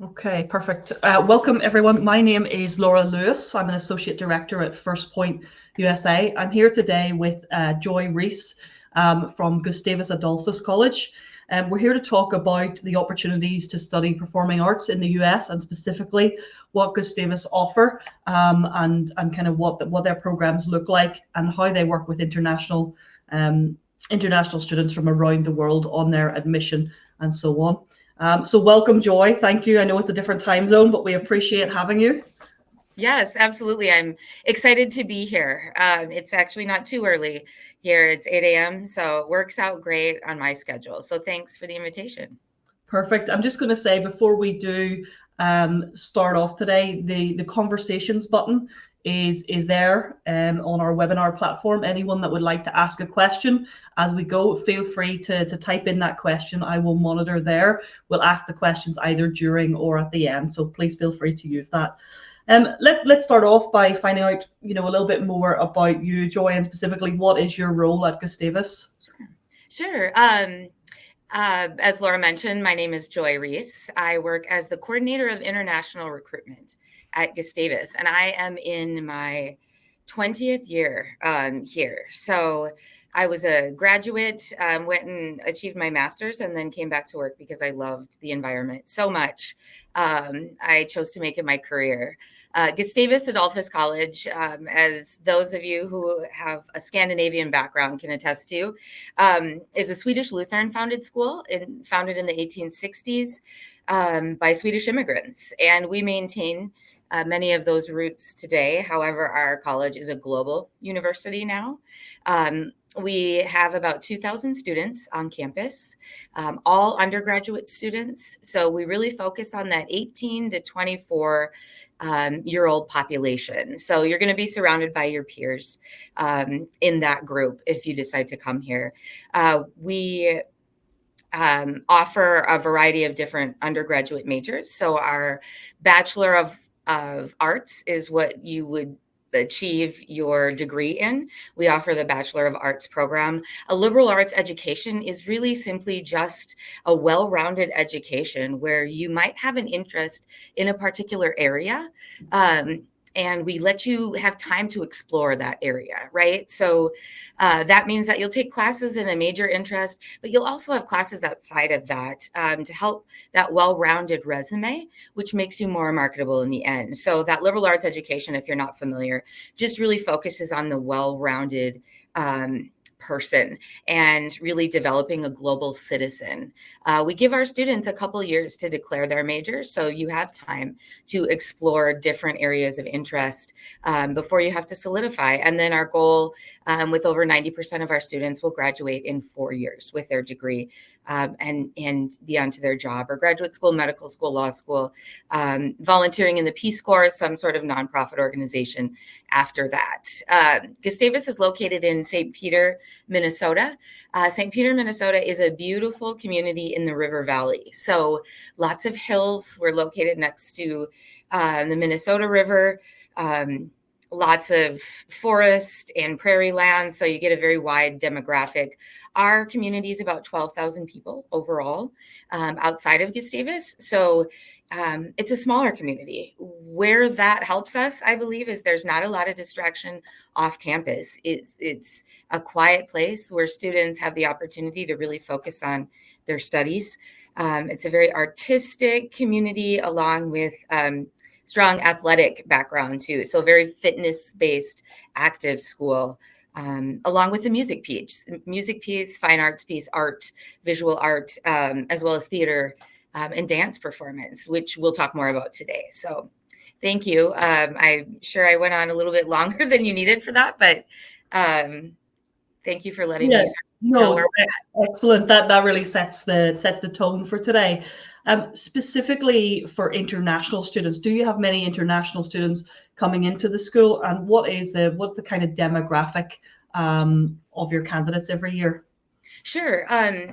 Okay, perfect. Welcome, everyone. My name is Laura Lewis. I'm an Associate Director at First Point USA. I'm here today with Joy Rees from Gustavus Adolphus College. We're here to talk about the opportunities to study performing arts in the US and specifically what Gustavus offer and kind of what their programs look like and how they work with international students from around the world on their admission and so on. So welcome, Joy. Thank you. I know it's a different time zone, but we appreciate having you. Yes, absolutely. I'm excited to be here. It's actually not too early here. It's 8 a.m., so it works out great on my schedule. So thanks for the invitation. Perfect. I'm just going to say before we do start off today, the conversations button is there on our webinar platform. Anyone that would like to ask a question as we go, feel free to type in that question. I will monitor there. We'll ask the questions either during or at the end. So please feel free to use that. Let's start off by finding out, a little bit more about you, Joy, and specifically what is your role at Gustavus? Sure. As Laura mentioned, my name is Joy Rees. I work as the coordinator of international recruitment at Gustavus, and I am in my 20th year here. So I was a graduate, went and achieved my master's, and then came back to work because I loved the environment so much. I chose to make it my career. Gustavus Adolphus College, as those of you who have a Scandinavian background can attest to, is a Swedish Lutheran founded school founded in the 1860s by Swedish immigrants. And we maintain many of those roots today. However, our college is a global university now. We have about 2,000 students on campus, all undergraduate students. So we really focus on that 18 to 24 year old population. So you're going to be surrounded by your peers in that group if you decide to come here. We offer a variety of different undergraduate majors. So our Bachelor of Arts is what you would achieve your degree in. We offer the Bachelor of Arts program. A liberal arts education is really simply just a well-rounded education where you might have an interest in a particular area. And we let you have time to explore that area, right? So that means that you'll take classes in a major interest, but you'll also have classes outside of that to help that well-rounded resume, which makes you more marketable in the end. So that liberal arts education, if you're not familiar, just really focuses on the well-rounded person and really developing a global citizen. We give our students a couple years to declare their majors, so you have time to explore different areas of interest before you have to solidify. And then our goal with over 90% of our students will graduate in 4 years with their degree and be onto their job or graduate school, medical school, law school, volunteering in the Peace Corps, some sort of nonprofit organization after that. Gustavus is located in St. Peter, Minnesota. St. Peter, Minnesota is a beautiful community in the River Valley. So lots of hills. We're located next to the Minnesota River. Lots of forest and prairie land, so you get a very wide demographic. Our community is about 12,000 people overall outside of Gustavus, so it's a smaller community. Where that helps us, I believe, is there's not a lot of distraction off campus. It's a quiet place where students have the opportunity to really focus on their studies. It's a very artistic community along with strong athletic background too. So very fitness-based, active school, along with the music piece, fine arts piece, art, visual art, as well as theater and dance performance, which we'll talk more about today. So thank you. I'm sure I went on a little bit longer than you needed for that, but thank you for letting me tell where we're at. Excellent. That really sets the tone for today. Specifically for international students, do you have many international students coming into the school, and what's the kind of demographic of your candidates every year? Sure.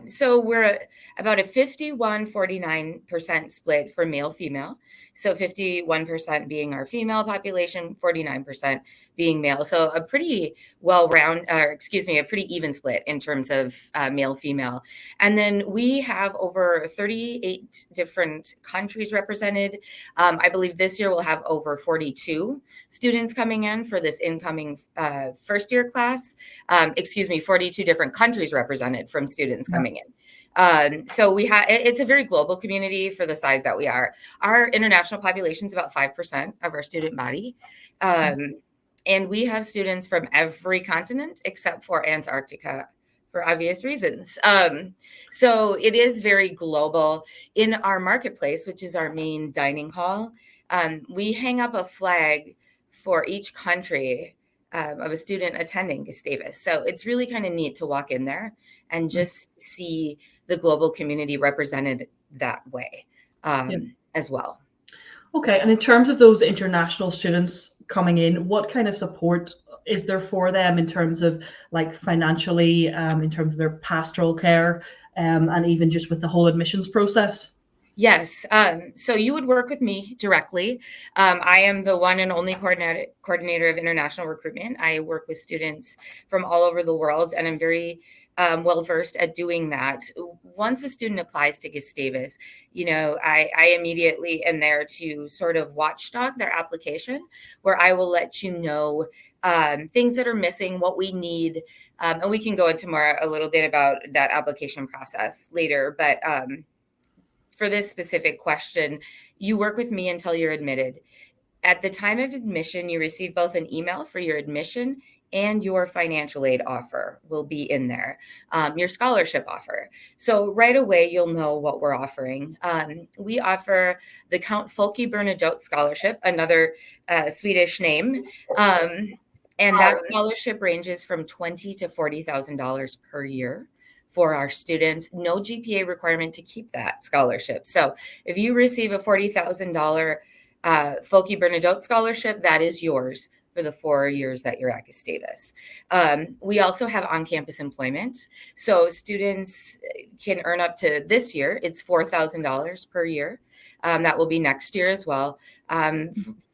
So we're about a 51-49% split for male female. So 51% being our female population, 49% being male. So a pretty a pretty even split in terms of male, female. And then we have over 38 different countries represented. I believe this year we'll have over 42 students coming in for this incoming first year class. 42 different countries represented from students coming in. So it's a very global community for the size that we are. Our international population is about 5% of our student body. And we have students from every continent except for Antarctica for obvious reasons. So it is very global. In our marketplace, which is our main dining hall, we hang up a flag for each country of a student attending Gustavus. So it's really kind of neat to walk in there and just see the global community represented that way as well. Okay, and in terms of those international students coming in, what kind of support is there for them in terms of like financially, in terms of their pastoral care, and even just with the whole admissions process? Yes. So you would work with me directly. I am the one and only coordinator of international recruitment. I work with students from all over the world, and I'm very well versed at doing that. Once a student applies to Gustavus, I immediately am there to sort of watchdog their application, where I will let you know things that are missing, what we need, and we can go into a little bit about that application process later. But for this specific question, you work with me until you're admitted. At the time of admission, you receive both an email for your admission and your financial aid offer will be in there, your scholarship offer. So right away, you'll know what we're offering. We offer the Count Folke Bernadotte Scholarship, another Swedish name. And that scholarship ranges from $20,000 to $40,000 per year for our students. No GPA requirement to keep that scholarship. So if you receive a $40,000 Folke Bernadotte scholarship, that is yours for the 4 years that you're at Gustavus. We also have on-campus employment. So students can earn up to this year, it's $4,000 per year. That will be next year as well,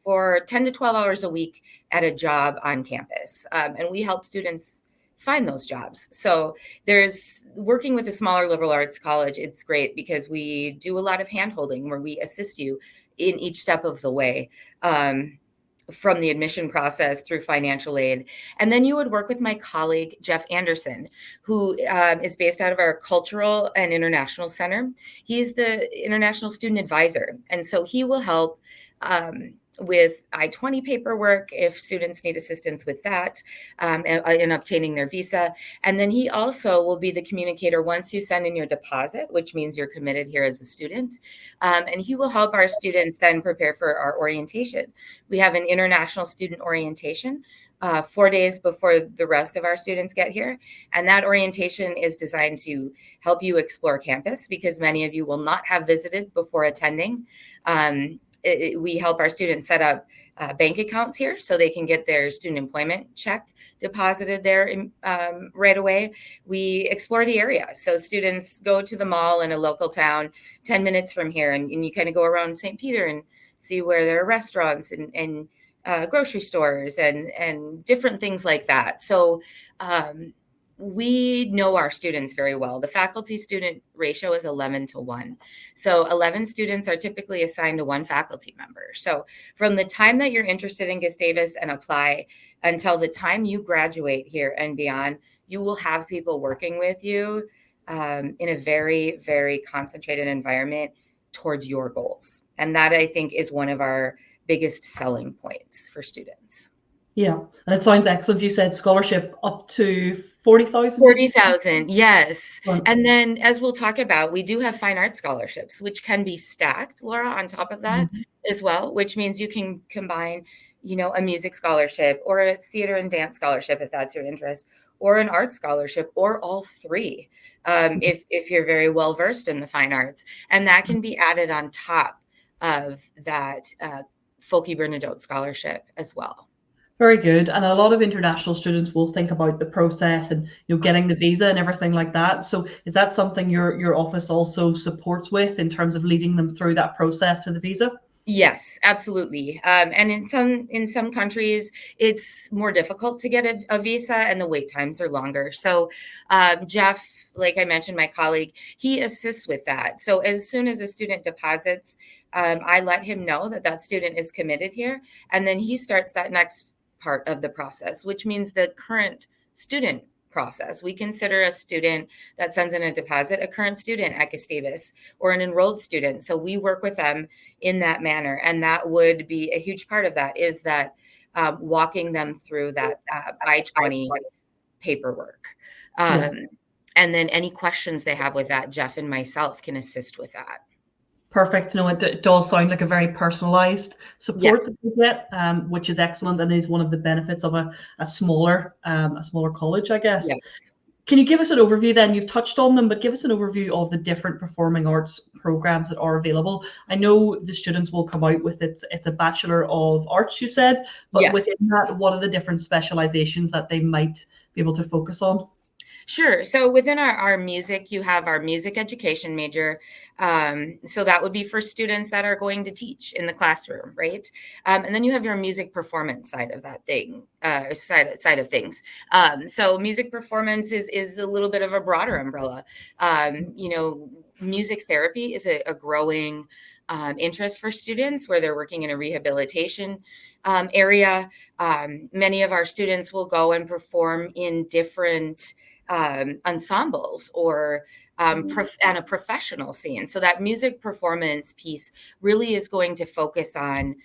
for 10 to 12 hours a week at a job on campus. And we help students find those jobs. So there's working with a smaller liberal arts college. It's great because we do a lot of hand-holding where we assist you in each step of the way, from the admission process through financial aid. And then you would work with my colleague, Jeff Anderson, who is based out of our Cultural and International Center. He's the International Student Advisor. And so he will help with I-20 paperwork if students need assistance with that, in obtaining their visa. And then he also will be the communicator once you send in your deposit, which means you're committed here as a student. And he will help our students then prepare for our orientation. We have an international student orientation 4 days before the rest of our students get here. And that orientation is designed to help you explore campus because many of you will not have visited before attending. We help our students set up bank accounts here so they can get their student employment check deposited there right away. We explore the area. So students go to the mall in a local town 10 minutes from here, and you kind of go around St. Peter and see where there are restaurants and grocery stores and different things like that. So we know our students very well. The faculty student ratio is 11 to 1. So 11 students are typically assigned to one faculty member. So from the time that you're interested in Gustavus and apply until the time you graduate here and beyond, you will have people working with you in a very, very concentrated environment towards your goals. And that, I think, is one of our biggest selling points for students. Yeah, and it sounds excellent. You said scholarship up to 40,000? 40,000, yes. And then, as we'll talk about, we do have fine arts scholarships, which can be stacked, Laura, on top of that as well, which means you can combine, a music scholarship or a theater and dance scholarship, if that's your interest, or an art scholarship, or all three, if you're very well versed in the fine arts. And that can be added on top of that Folke Bernadotte scholarship as well. Very good. And a lot of international students will think about the process and getting the visa and everything like that. So is that something your office also supports with in terms of leading them through that process to the visa? Yes, absolutely. And in some countries, it's more difficult to get a visa, and the wait times are longer. So, Jeff, like I mentioned, my colleague, he assists with that. So as soon as a student deposits, I let him know that that student is committed here, and then he starts that next part of the process, which means the current student process. We consider a student that sends in a deposit a current student at Gustavus or an enrolled student. So we work with them in that manner. And that would be a huge part of that, is that walking them through that I-20 paperwork. And then any questions they have with that, Jeff and myself can assist with that. Perfect. No, it does sound like a very personalized support Yes. that you get, which is excellent, and is one of the benefits of a smaller college, I guess. Yes. Can you give us an overview then? You've touched on them, but give us an overview of the different performing arts programs that are available. I know the students will come out with it's a Bachelor of Arts, you said, but Yes. within that, what are the different specializations that they might be able to focus on? Sure. So within our music, you have our music education major. So that would be for students that are going to teach in the classroom, right? And then you have your music performance side of that thing, side of things. So music performance is a little bit of a broader umbrella. Music therapy is a growing interest for students where they're working in a rehabilitation area. Many of our students will go and perform in different ensembles or and a professional scene. So that music performance piece really is going to focus on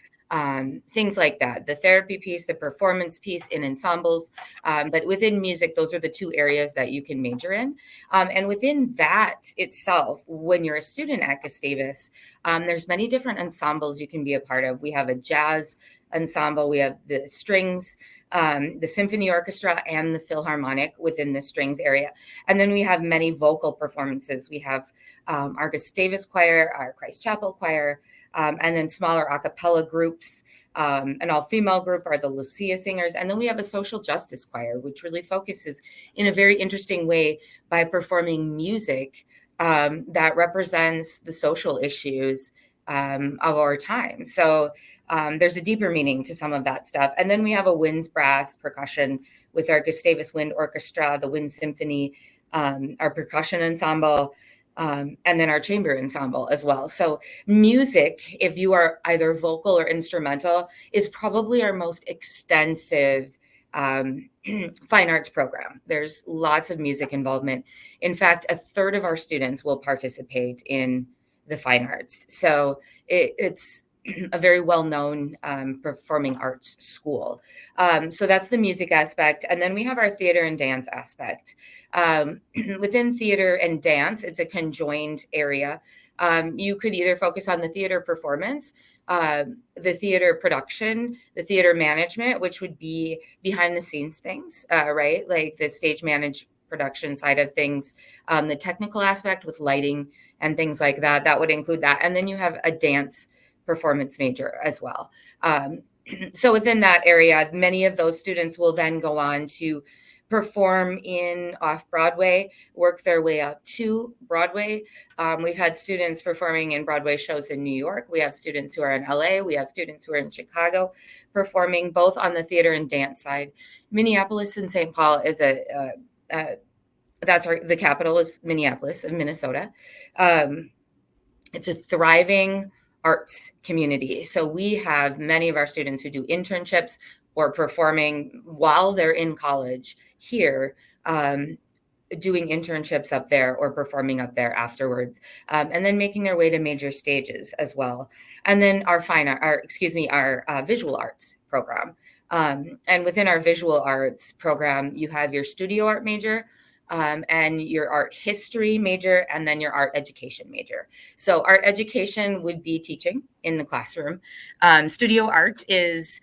things like that, the therapy piece, the performance piece in ensembles. But within music, those are the two areas that you can major in. And within that itself, when you're a student at Gustavus, there's many different ensembles you can be a part of. We have a jazz ensemble, we have the strings, the symphony orchestra, and the Philharmonic within the strings area. And then we have many vocal performances. We have our Gustavus choir, our Christ Chapel choir, and then smaller a cappella groups. An all-female group are the Lucia Singers. And then we have a social justice choir, which really focuses in a very interesting way by performing music that represents the social issues of our time. So there's a deeper meaning to some of that stuff. And then we have a winds brass percussion with our Gustavus Wind Orchestra, the Wind Symphony, our percussion ensemble, and then our chamber ensemble as well. So music, if you are either vocal or instrumental, is probably our most extensive fine arts program. There's lots of music involvement. In fact, a third of our students will participate in the fine arts. So it's a very well-known performing arts school. So that's the music aspect. And then we have our theater and dance aspect. Within theater and dance, it's a conjoined area. You could either focus on the theater performance, the theater production, the theater management, which would be behind the scenes things, right? Like the stage managed production side of things, the technical aspect with lighting and things like that, that would include that. And then you have a dance performance major as well. So within that area, many of those students will then go on to perform in off-Broadway, work their way up to Broadway. We've had students performing in Broadway shows in New York. We have students who are in LA. We have students who are in Chicago performing both on the theater and dance side. Minneapolis and St. Paul is the capital is Minneapolis of Minnesota. It's a thriving arts community. So we have many of our students who do internships or performing while they're in college here, doing internships up there or performing up there afterwards, and then making their way to major stages as well. And then our visual arts program. And within our visual arts program, you have your studio art major, and your art history major, and then your art education major. So art education would be teaching in the classroom. Studio art is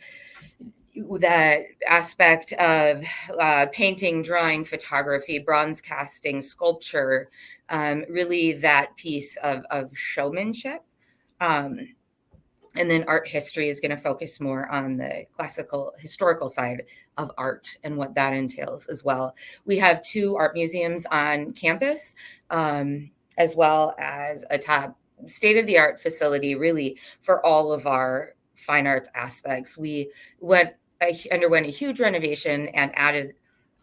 that aspect of painting, drawing, photography, bronze casting, sculpture, really that piece of showmanship. And then art history is going to focus more on the classical historical side of art and what that entails as well. We have 2 art museums on campus, as well as a top state-of-the-art facility really for all of our fine arts aspects. We underwent a huge renovation and added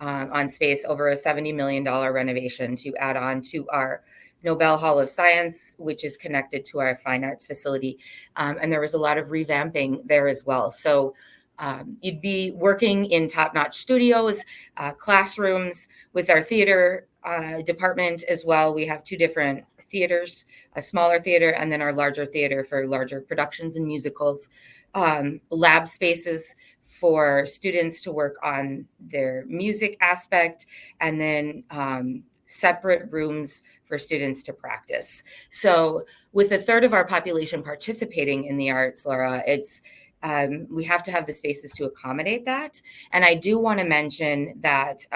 on space, over a $70 million renovation to add on to our Nobel Hall of Science, which is connected to our fine arts facility. And there was a lot of revamping there as well. So you'd be working in top-notch studios, classrooms with our theater department as well. We have two different theaters, a smaller theater and then our larger theater for larger productions and musicals, lab spaces for students to work on their music aspect, and then separate rooms for students to practice. So with a third of our population participating in the arts, Laura, it's we have to have the spaces to accommodate that. And I do want to mention that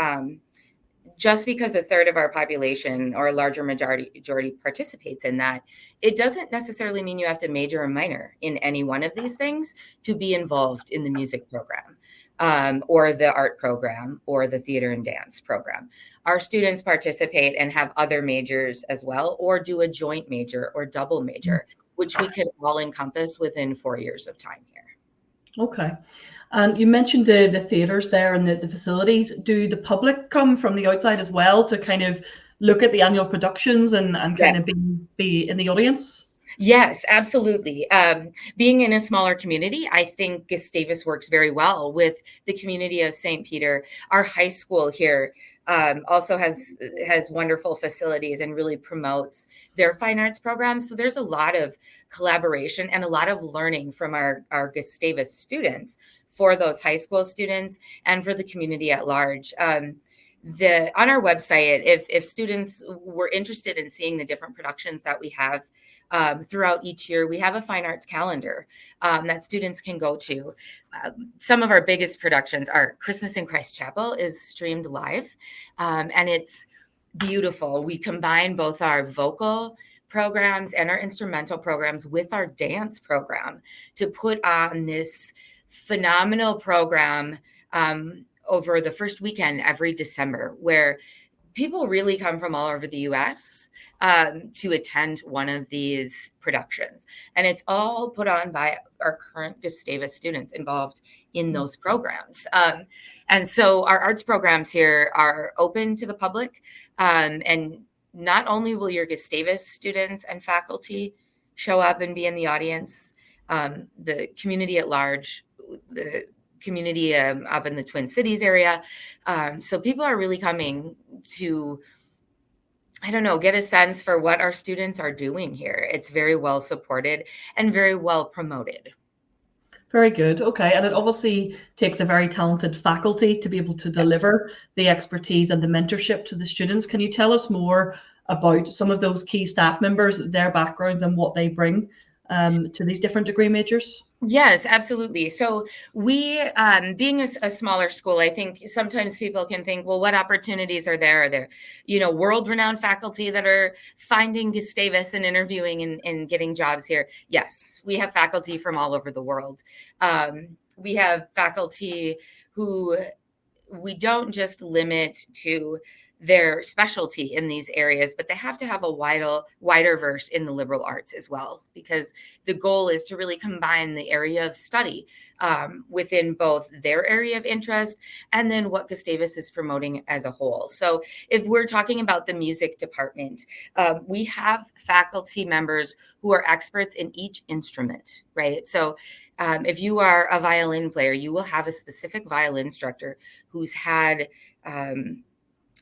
just because a third of our population or a larger majority participates in that, it doesn't necessarily mean you have to major or minor in any one of these things to be involved in the music program or the art program or the theater and dance program. Our students participate and have other majors as well, or do a joint major or double major, which we can all encompass within 4 years of time here. Okay. And you mentioned the theatres there and the facilities. Do the public come from the outside as well to kind of look at the annual productions and kind of be in the audience? Yes, absolutely. Being in a smaller community, I think Gustavus works very well with the community of St. Peter. Our high school here also has wonderful facilities and really promotes their fine arts programs. So there's a lot of collaboration and a lot of learning from our Gustavus students for those high school students and for the community at large. On our website, if students were interested in seeing the different productions that we have throughout each year, we have a fine arts calendar that students can go to. Some of our biggest productions are Christmas in Christ Chapel is streamed live, and it's beautiful. We combine both our vocal programs and our instrumental programs with our dance program to put on this phenomenal program over the first weekend every December, where people really come from all over the US to attend one of these productions. And it's all put on by our current Gustavus students involved in those programs. And so our arts programs here are open to the public. And not only will your Gustavus students and faculty show up and be in the audience, the community at large, the community up in the Twin Cities area. So people are really coming to, get a sense for what our students are doing here. It's very well supported and very well promoted. Very good. Okay. And it obviously takes a very talented faculty to be able to deliver the expertise and the mentorship to the students. Can you tell us more about some of those key staff members, their backgrounds and what they bring to these different degree majors? Yes, absolutely. So we, being a smaller school, I think sometimes people can think, well, what opportunities are there? Are there, world-renowned faculty that are finding Gustavus and interviewing and getting jobs here? Yes, we have faculty from all over the world. We have faculty who we don't just limit to their specialty in these areas, but they have to have a wider verse in the liberal arts as well, because the goal is to really combine the area of study within both their area of interest and then what Gustavus is promoting as a whole. So if we're talking about the music department, we have faculty members who are experts in each instrument, right? So if you are a violin player, you will have a specific violin instructor who's had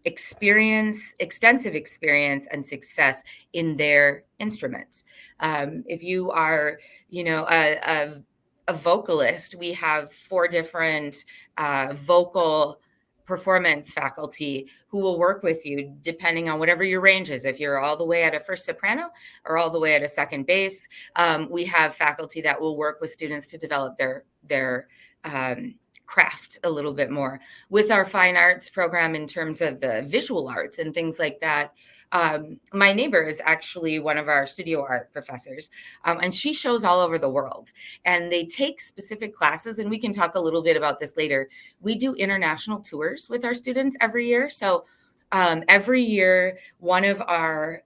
extensive experience and success in their instrument. If you are, a vocalist, we have 4 different vocal performance faculty who will work with you depending on whatever your range is. If you're all the way at a first soprano or all the way at a second bass, we have faculty that will work with students to develop their craft a little bit more. With our fine arts program in terms of the visual arts and things like that, my neighbor is actually one of our studio art professors, and she shows all over the world, and they take specific classes, and we can talk a little bit about this later. We do international tours with our students every year. So every year, one of our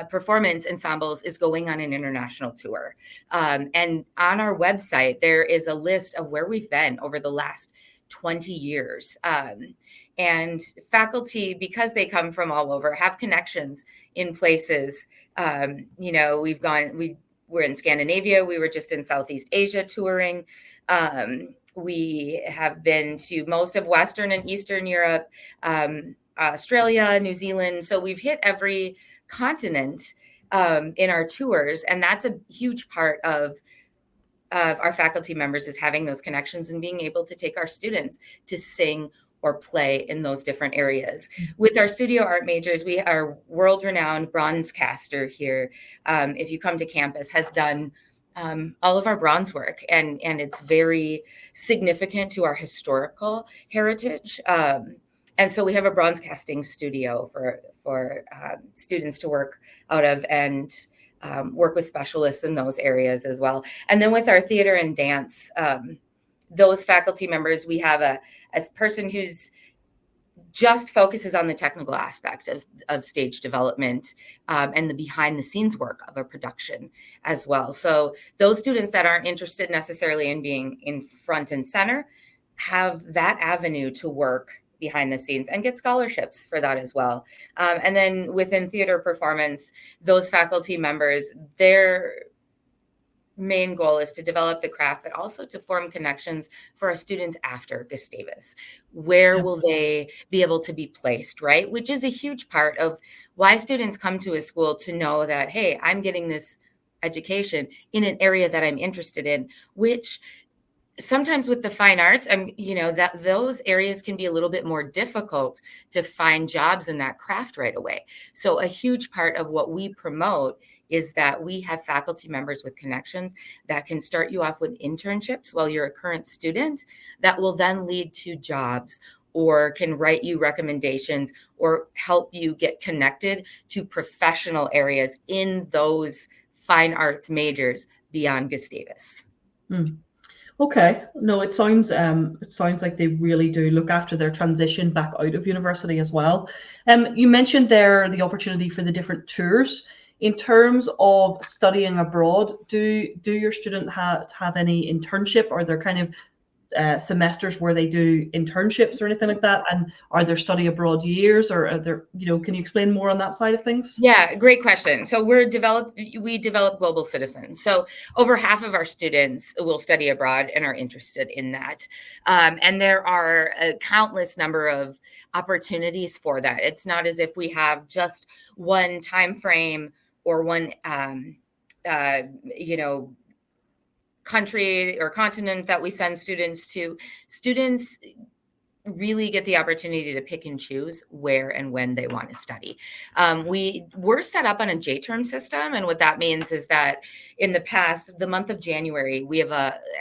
performance ensembles is going on an international tour. And on our website, there is a list of where we've been over the last 20 years. And faculty, because they come from all over, have connections in places. We're in Scandinavia. We were just in Southeast Asia touring. We have been to most of Western and Eastern Europe, Australia, New Zealand. So we've hit every continent in our tours. And that's a huge part of our faculty members, is having those connections and being able to take our students to sing or play in those different areas. With our studio art majors, we are world-renowned bronze caster here. If you come to campus, has done all of our bronze work, and it's very significant to our historical heritage. And so we have a bronze casting studio for students to work out of, and work with specialists in those areas as well. And then with our theater and dance, those faculty members, we have a person who's just focuses on the technical aspect of stage development and the behind the scenes work of a production as well. So those students that aren't interested necessarily in being in front and center have that avenue to work behind the scenes and get scholarships for that as well. And then within theater performance, those faculty members, their main goal is to develop the craft, but also to form connections for our students after Gustavus. Where will they be able to be placed, right? Which is a huge part of why students come to a school, to know that, hey, I'm getting this education in an area that I'm interested in, which sometimes with the fine arts, that those areas can be a little bit more difficult to find jobs in that craft right away. So a huge part of what we promote is that we have faculty members with connections that can start you off with internships while you're a current student, that will then lead to jobs, or can write you recommendations or help you get connected to professional areas in those fine arts majors beyond Gustavus. Okay. No, it sounds like they really do look after their transition back out of university as well. You mentioned there the opportunity for the different tours. In terms of studying abroad, do your students have any internship? Are there kind of semesters where they do internships or anything like that? And are there study abroad years, or are there, can you explain more on that side of things? Yeah, great question. So we develop global citizens. So over half of our students will study abroad and are interested in that. And there are a countless number of opportunities for that. It's not as if we have just one time frame or one country or continent that we send students to. Students really get the opportunity to pick and choose where and when they want to study. We're set up on a J-term system. And what that means is that in the past, the month of January, we have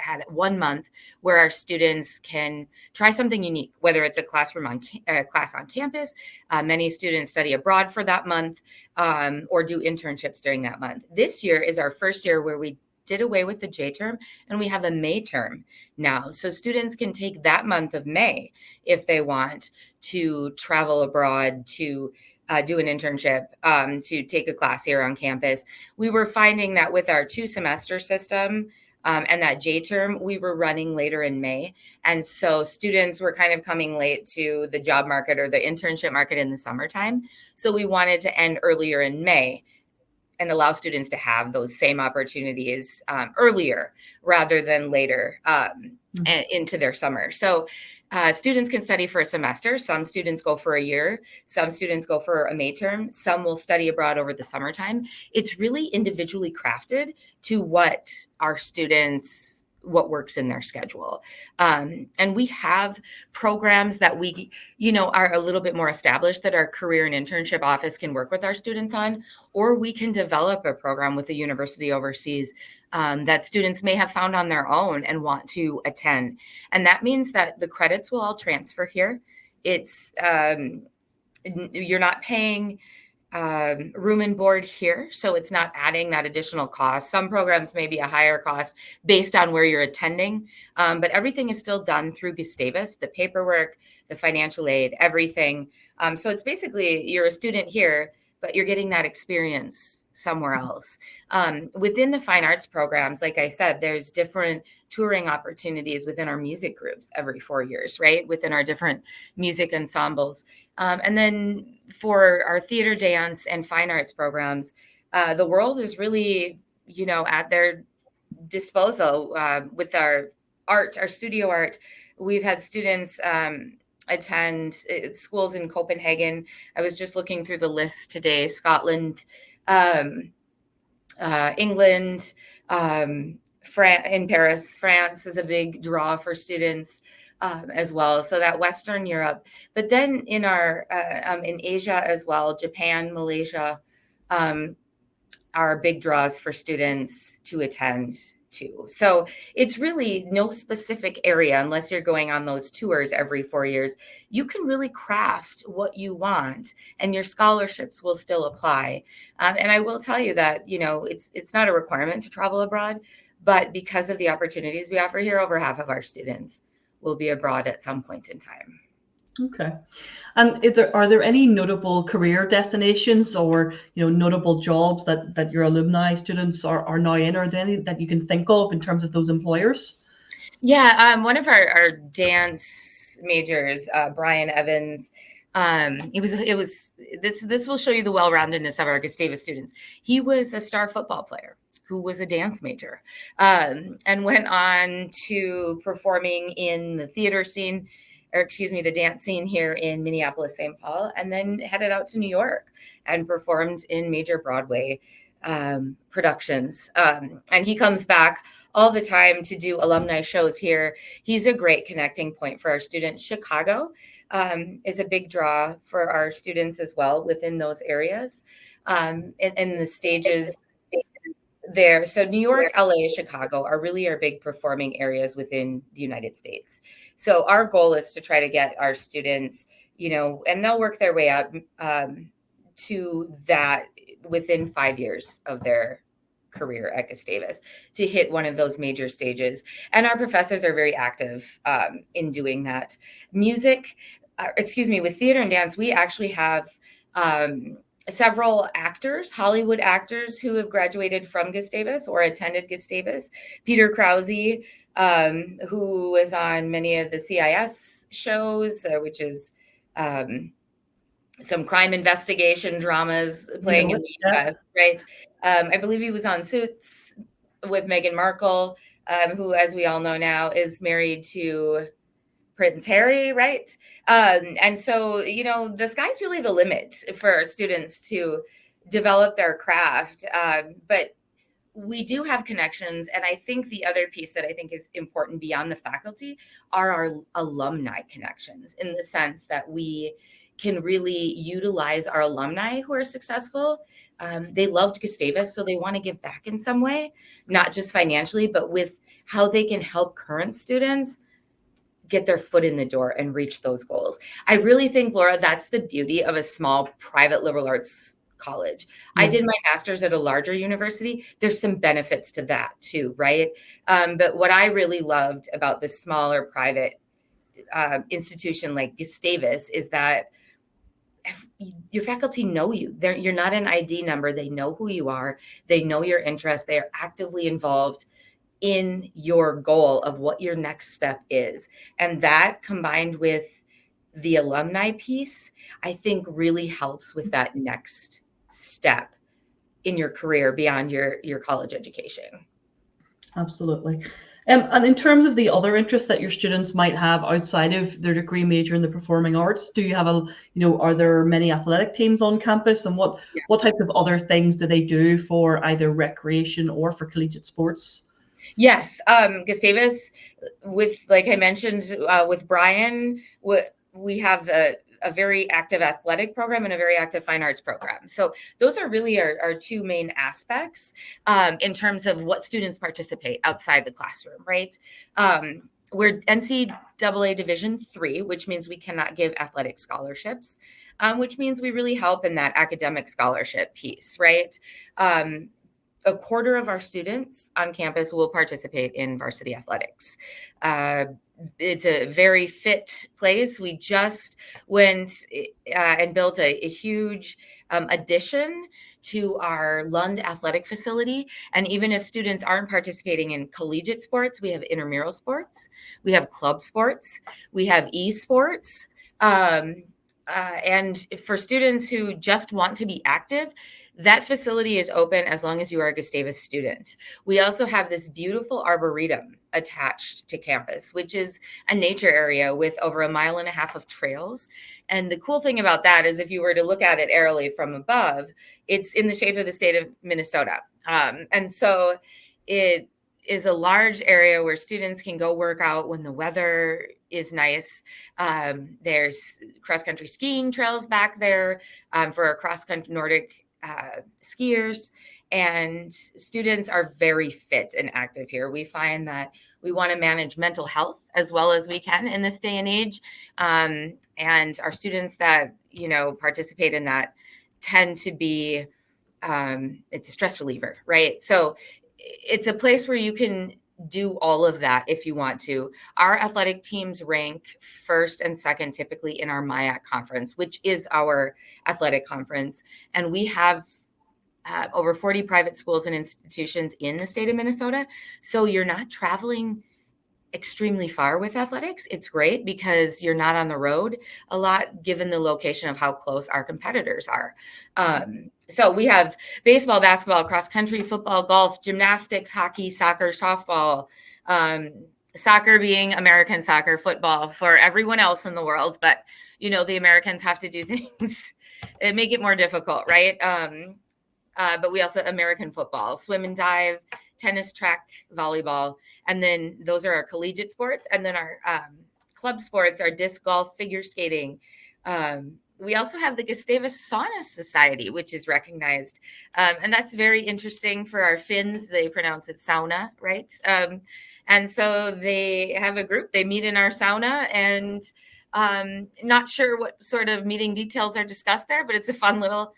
had 1 month where our students can try something unique, whether it's a class on campus. Many students study abroad for that month, or do internships during that month. This year is our first year where we did away with the J-term, and we have a May term now. So students can take that month of May if they want to travel abroad, to do an internship, to take a class here on campus. We were finding that with our 2-semester system and that J-term, we were running later in May. And so students were kind of coming late to the job market or the internship market in the summertime. So we wanted to end earlier in May and allow students to have those same opportunities earlier rather than later into their summer. So students can study for a semester. Some students go for a year. Some students go for a May term. Some will study abroad over the summertime. It's really individually crafted to what works in their schedule. And we have programs that we, are a little bit more established that our career and internship office can work with our students on, or we can develop a program with a university overseas that students may have found on their own and want to attend. And that means that the credits will all transfer here. It's, you're not paying room and board here, so it's not adding that additional cost. Some programs may be a higher cost based on where you're attending, but everything is still done through Gustavus, the paperwork, the financial aid, everything. So it's basically, you're a student here, but you're getting that experience somewhere else. Within the fine arts programs, like I said, there's different touring opportunities within our music groups every 4 years, right? Within our different music ensembles. And then for our theater, dance, and fine arts programs, the world is really, at their disposal with our art, our studio art. We've had students attend schools in Copenhagen. I was just looking through the list today. Scotland, England, in Paris, France is a big draw for students as well. So that Western Europe, but then in in Asia as well, Japan, Malaysia, are big draws for students to attend to. So it's really no specific area unless you're going on those tours every 4 years. You can really craft what you want, and your scholarships will still apply. And I will tell you that, it's not a requirement to travel abroad, but because of the opportunities we offer here, over half of our students will be abroad at some point in time. Okay. And are there any notable career destinations or notable jobs that your alumni students are now in? Are there any that you can think of in terms of those employers? Yeah, one of our dance majors, Brian Evans, this will show you the well-roundedness of our Gustavus students. He was a star football player who was a dance major, and went on to performing in the theater scene, the dance scene here in Minneapolis, St. Paul, and then headed out to New York and performed in major Broadway productions. And he comes back all the time to do alumni shows here. He's a great connecting point for our students. Chicago is a big draw for our students as well within those areas, and the stages there. So New York, LA, Chicago are really our big performing areas within the United States. So our goal is to try to get our students, and they'll work their way up to that within 5 years of their career at Gustavus, to hit one of those major stages. And our professors are very active in doing that. With theater and dance, we actually have several actors, Hollywood actors, who have graduated from Gustavus or attended Gustavus. Peter Krause, who was on many of the CIS shows, which is some crime investigation dramas playing in the US, right? I believe he was on Suits with Meghan Markle, who, as we all know now, is married to Prince Harry, right? And so, the sky's really the limit for students to develop their craft. But we do have connections. And I think the other piece that I think is important beyond the faculty are our alumni connections, in the sense that we can really utilize our alumni who are successful. They loved Gustavus, so they want to give back in some way, not just financially, but with how they can help current students get their foot in the door and reach those goals. I really think, Laura, that's the beauty of a small private liberal arts college. I did my master's at a larger university. There's some benefits to that too, right? But what I really loved about this smaller private institution like Gustavus is that your faculty know you. You're not an ID number. They know who you are. They know your interests. They are actively involved in your goal of what your next step is. And that, combined with the alumni piece, I think really helps with that next step in your career beyond your college education. Absolutely. And in terms of the other interests that your students might have outside of their degree major in the performing arts, do you have are there many athletic teams on campus, and what type of other things do they do for either recreation or for collegiate sports? Yes, Gustavus, like I mentioned, with Brian, we have a very active athletic program and a very active fine arts program. So those are really our two main aspects in terms of what students participate outside the classroom, right? We're NCAA Division III, which means we cannot give athletic scholarships, which means we really help in that academic scholarship piece, right? A quarter of our students on campus will participate in varsity athletics. it's a very fit place. We just went and built a huge addition to our Lund athletic facility. And even if students aren't participating in collegiate sports, we have intramural sports, we have club sports, we have esports. And for students who just want to be active, that facility is open as long as you are a Gustavus student. We also have this beautiful arboretum attached to campus, which is a nature area with over 1.5 miles of trails. And the cool thing about that is if you were to look at it aerially from above, it's in the shape of the state of Minnesota. And so it is a large area where students can go work out when the weather is nice. There's cross-country skiing trails back there for our cross-country Nordic skiers, and students are very fit and active here. We find that we want to manage mental health as well as we can in this day and age. And our students that, participate in that tend to be, it's a stress reliever, right? So it's a place where you can do all of that if you want to. Our athletic teams rank first and second typically in our MIAC conference, which is our athletic conference. And we have over 40 private schools and institutions in the state of Minnesota. So you're not traveling extremely far with athletics. It's great because you're not on the road a lot, given the location of how close our competitors are. So we have baseball, basketball, cross country, football, golf, gymnastics, hockey, soccer, softball, soccer being American soccer, football for everyone else in the world. But, the Americans have to do things that make it more difficult, right? But we also American football, swim and dive, tennis, track, volleyball. And then those are our collegiate sports. And then our club sports are disc golf, figure skating. We also have the Gustavus Sauna Society, which is recognized. And that's very interesting for our Finns. They pronounce it sauna, right? And so they have a group. They meet in our sauna, and not sure what sort of meeting details are discussed there, but it's a fun little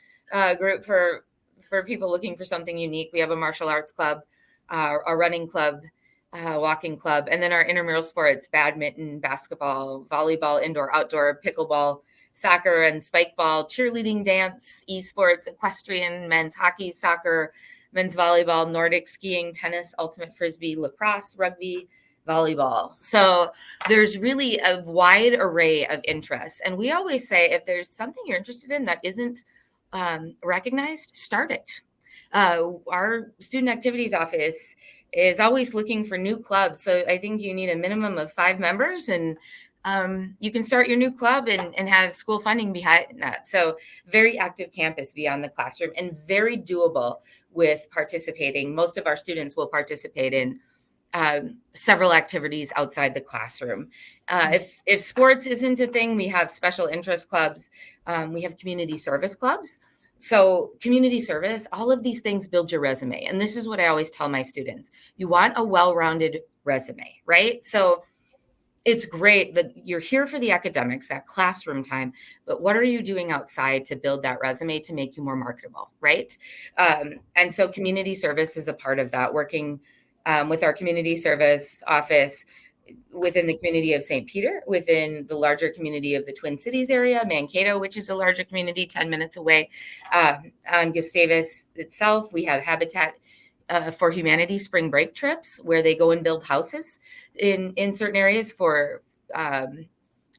group for people looking for something unique. We have a martial arts club, a running club, walking club, and then our intramural sports, badminton, basketball, volleyball, indoor, outdoor, pickleball, soccer and spike ball, cheerleading, dance, esports, equestrian, men's hockey, soccer, men's volleyball, Nordic skiing, tennis, ultimate frisbee, lacrosse, rugby, volleyball. So there's really a wide array of interests. And we always say, if there's something you're interested in that isn't recognized, start it. Our student activities office is always looking for new clubs. So I think you need a minimum of 5 members, and you can start your new club and have school funding behind that. So very active campus beyond the classroom, and very doable with participating. Most of our students will participate in several activities outside the classroom. If sports isn't a thing, we have special interest clubs. We have community service clubs. So community service, all of these things build your resume. And this is what I always tell my students. You want a well-rounded resume, right? So it's great that you're here for the academics, that classroom time, but what are you doing outside to build that resume to make you more marketable, right? And so community service is a part of that, working with our community service office within the community of St. Peter, within the larger community of the Twin Cities area, Mankato, which is a larger community 10 minutes away. On Gustavus itself, we have Habitat for Humanity spring break trips, where they go and build houses in certain areas for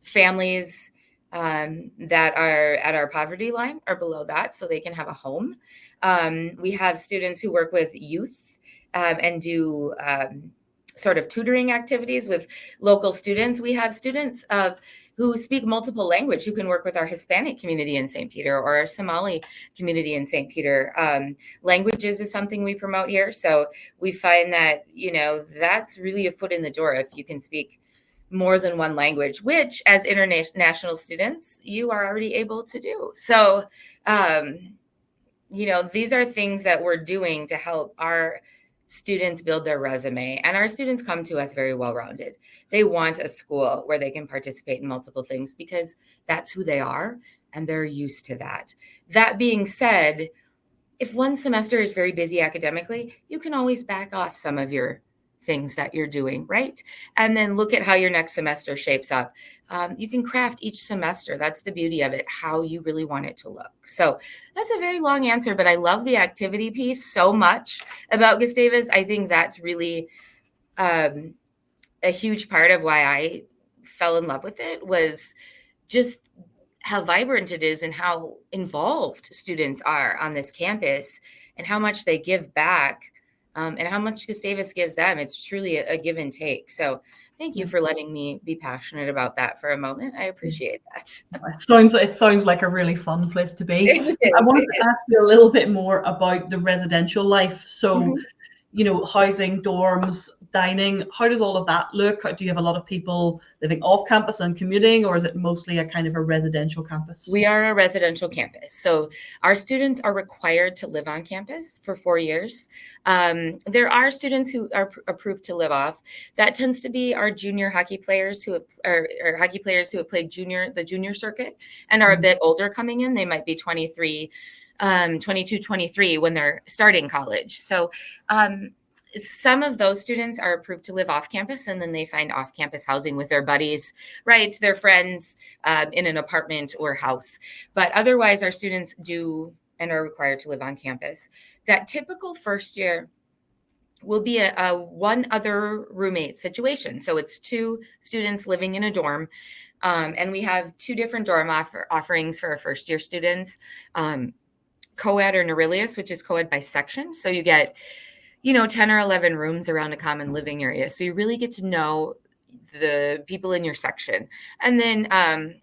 families that are at our poverty line or below that, so they can have a home. We have students who work with youth and do sort of tutoring activities with local students. We have students who speak multiple language who can work with our Hispanic community in St. Peter or our Somali community in St. Peter. Languages is something we promote here. So we find that, that's really a foot in the door if you can speak more than one language, which as international students, you are already able to do. So, these are things that we're doing to help our students build their resume, and our students come to us very well-rounded. They want a school where they can participate in multiple things because that's who they are and they're used to that. That being said, if one semester is very busy academically, you can always back off some of your things that you're doing, right? And then look at how your next semester shapes up. You can craft each semester. That's the beauty of it, how you really want it to look. So that's a very long answer, but I love the activity piece so much about Gustavus. I think that's really a huge part of why I fell in love with it, was just how vibrant it is and how involved students are on this campus and how much they give back, and how much Gustavus gives them. It's truly a give and take. So thank you for letting me be passionate about that for a moment. I appreciate that. It sounds like a really fun place to be. I wanted to ask you a little bit more about the residential life. So, you know, housing, dorms, dining, how does all of that look? Do you have a lot of people living off campus and commuting, or is it mostly a kind of a residential campus? We are a residential campus. So our students are required to live on campus for 4 years. There are students who are approved to live off. That tends to be our junior hockey players who have, or hockey players who have played the junior circuit and are a bit older coming in. They might be 22, 23 when they're starting college. So some of those students are approved to live off campus, and then they find off campus housing with their buddies, right? Their friends in an apartment or house. But otherwise, our students do and are required to live on campus. That typical first year will be a one other roommate situation. So it's 2 students living in a dorm. And we have 2 different dorm offerings for our first year students. Co-ed or Neurilius, which is co-ed by section. So you get 10 or 11 rooms around a common living area. So you really get to know the people in your section. And then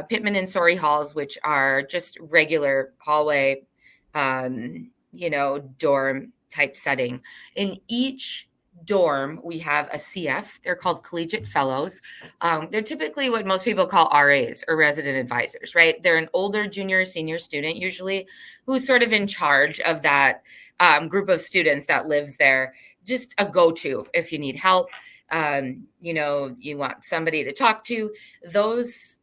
Pittman and Sorey halls, which are just regular hallway, dorm type setting. In each dorm, we have a CF. They're called collegiate fellows. They're typically what most people call RAs, or resident advisors, right? They're an older junior, senior student usually, who's sort of in charge of that group of students that lives there, just a go-to if you need help. You want somebody to talk to. Those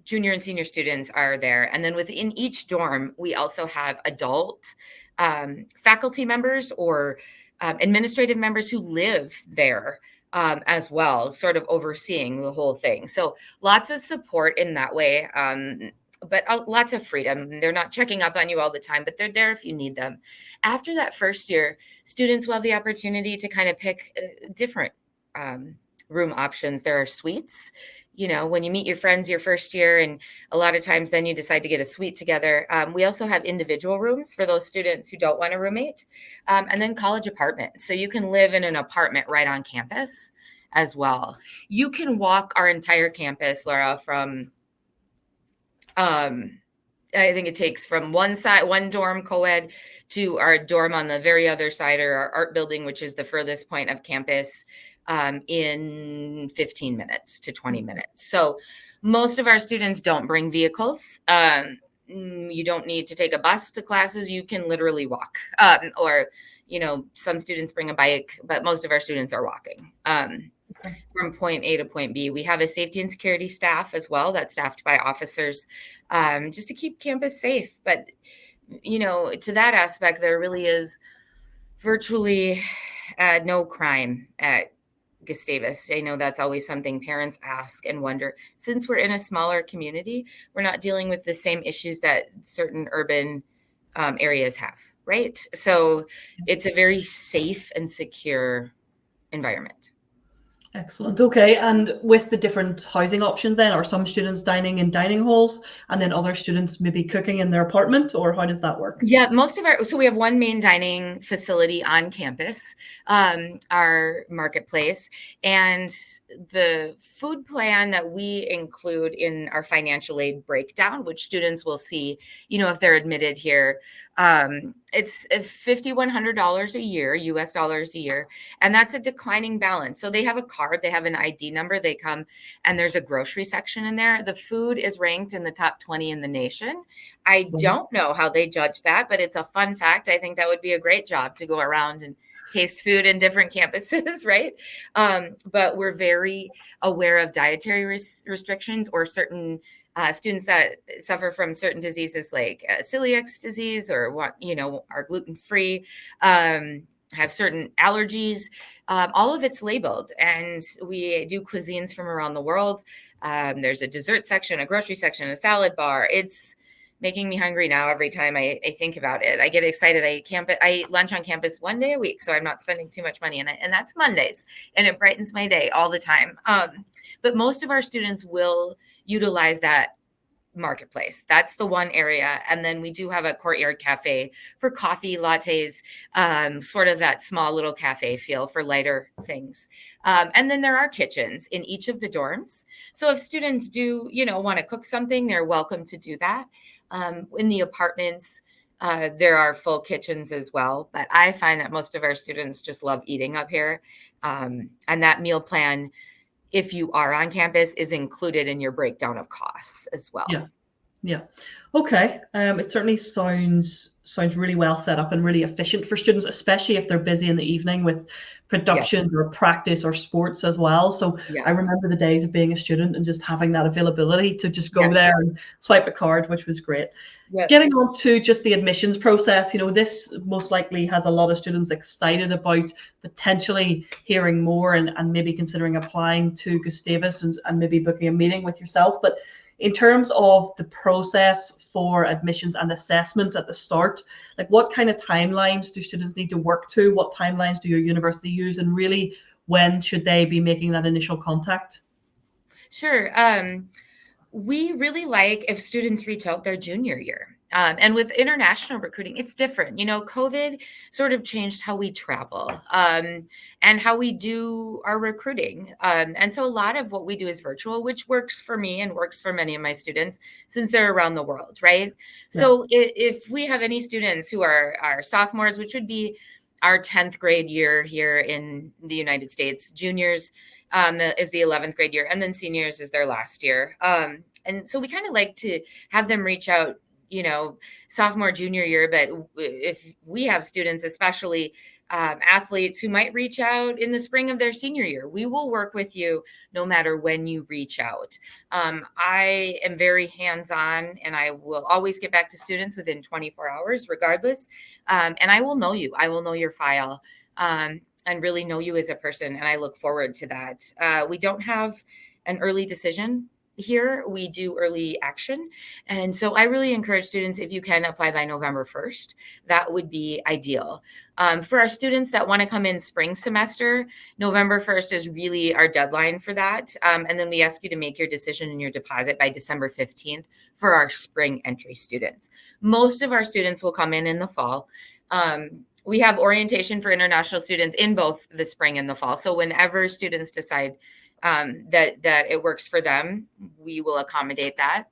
junior and senior students are there. And then within each dorm, we also have adult faculty members or administrative members who live there as well, sort of overseeing the whole thing. So lots of support in that way. But lots of freedom. They're not checking up on you all the time, but they're there if you need them. After that first year, students will have the opportunity to kind of pick different room options. There are suites. When you meet your friends your first year, and a lot of times then you decide to get a suite together. We also have individual rooms for those students who don't want a roommate, and then college apartments. So you can live in an apartment right on campus as well. You can walk our entire campus, Laura, from I think it takes from one dorm co-ed to our dorm on the very other side, or our art building, which is the furthest point of campus, in 15 minutes to 20 minutes. So most of our students don't bring vehicles. You don't need to take a bus to classes. You can literally walk, or some students bring a bike, but most of our students are walking. From point A to point B. We have a safety and security staff as well that's staffed by officers, just to keep campus safe. But, to that aspect, there really is virtually no crime at Gustavus. I know that's always something parents ask and wonder. Since we're in a smaller community, we're not dealing with the same issues that certain urban areas have, right? So it's a very safe and secure environment. Excellent. Okay. And with the different housing options then, are some students dining in dining halls and then other students maybe cooking in their apartment, or how does that work? Yeah, so we have one main dining facility on campus, our marketplace, and the food plan that we include in our financial aid breakdown, which students will see, if they're admitted here, it's $5,100 a year, US dollars a year. And that's a declining balance. So they have a card, they have an ID number, they come, and there's a grocery section in there. The food is ranked in the top 20 in the nation. I don't know how they judge that, but it's a fun fact. I think that would be a great job to go around and taste food in different campuses, right? But we're very aware of dietary restrictions, or certain students that suffer from certain diseases like celiac disease, or are gluten-free. have certain allergies. All of it's labeled, and we do cuisines from around the world. There's a dessert section, a grocery section, a salad bar. It's making me hungry now every time I think about it. I get excited. I eat lunch on campus one day a week, so I'm not spending too much money, and that's Mondays, and it brightens my day all the time. But most of our students will utilize that marketplace. That's the one area. And then we do have a courtyard cafe for coffee, lattes, sort of that small little cafe feel for lighter things. And then there are kitchens in each of the dorms. So if students do, want to cook something, they're welcome to do that. In the apartments, there are full kitchens as well. But I find that most of our students just love eating up here. And that meal plan, if you are on campus, is included in your breakdown of costs as well. Yeah. Okay. It certainly sounds really well set up and really efficient for students, especially if they're busy in the evening with production or practice or sports as well. So I remember the days of being a student and just having that availability to just go there and swipe a card, which was great. Getting on to just the admissions process, this most likely has a lot of students excited about potentially hearing more and maybe considering applying to Gustavus and maybe booking a meeting with yourself. But in terms of the process for admissions and assessment at the start, like what kind of timelines do students need to work to? What timelines do your university use? And really, when should they be making that initial contact? Sure. We really like if students reach out their junior year. And with international recruiting, it's different. COVID sort of changed how we travel and how we do our recruiting. And so a lot of what we do is virtual, which works for me and works for many of my students since they're around the world, right? Yeah. So if we have any students who are sophomores, which would be our 10th grade year here in the United States, juniors is the 11th grade year, and then seniors is their last year. And so we kind of like to have them reach out, sophomore, junior year. But if we have students, especially athletes who might reach out in the spring of their senior year, we will work with you no matter when you reach out. I am very hands-on, and I will always get back to students within 24 hours, regardless. And I will know you. I will know your file. And really know you as a person. And I look forward to that. We don't have an early decision here. We do early action. And so I really encourage students, if you can apply by November 1st, that would be ideal. For our students that want to come in spring semester, November 1st is really our deadline for that. And then we ask you to make your decision and your deposit by December 15th for our spring entry students. Most of our students will come in the fall. We have orientation for international students in both the spring and the fall. So whenever students decide that it works for them, we will accommodate that.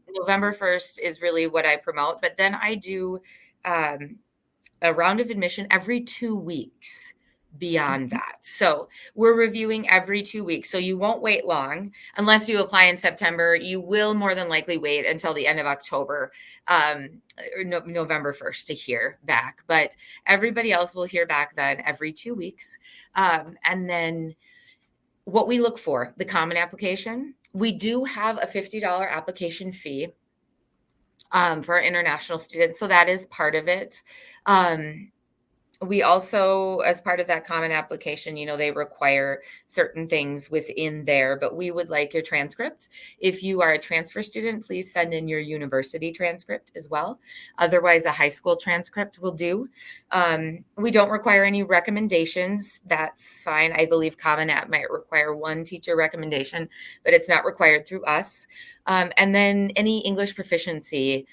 November 1st is really what I promote. But then I do a round of admission every 2 weeks beyond that. So we're reviewing every 2 weeks. So you won't wait long unless you apply in September. You will more than likely wait until the end of October, November 1st to hear back. But everybody else will hear back then every 2 weeks. And then what we look for, the common application, we do have a $50 application fee for our international students. So that is part of it. We also, as part of that common application, they require certain things within there, but we would like your transcript. If you are a transfer student, please send in your university transcript as well. Otherwise, a high school transcript will do. We don't require any recommendations. That's fine. I believe Common App might require one teacher recommendation, but it's not required through us. And then any English proficiency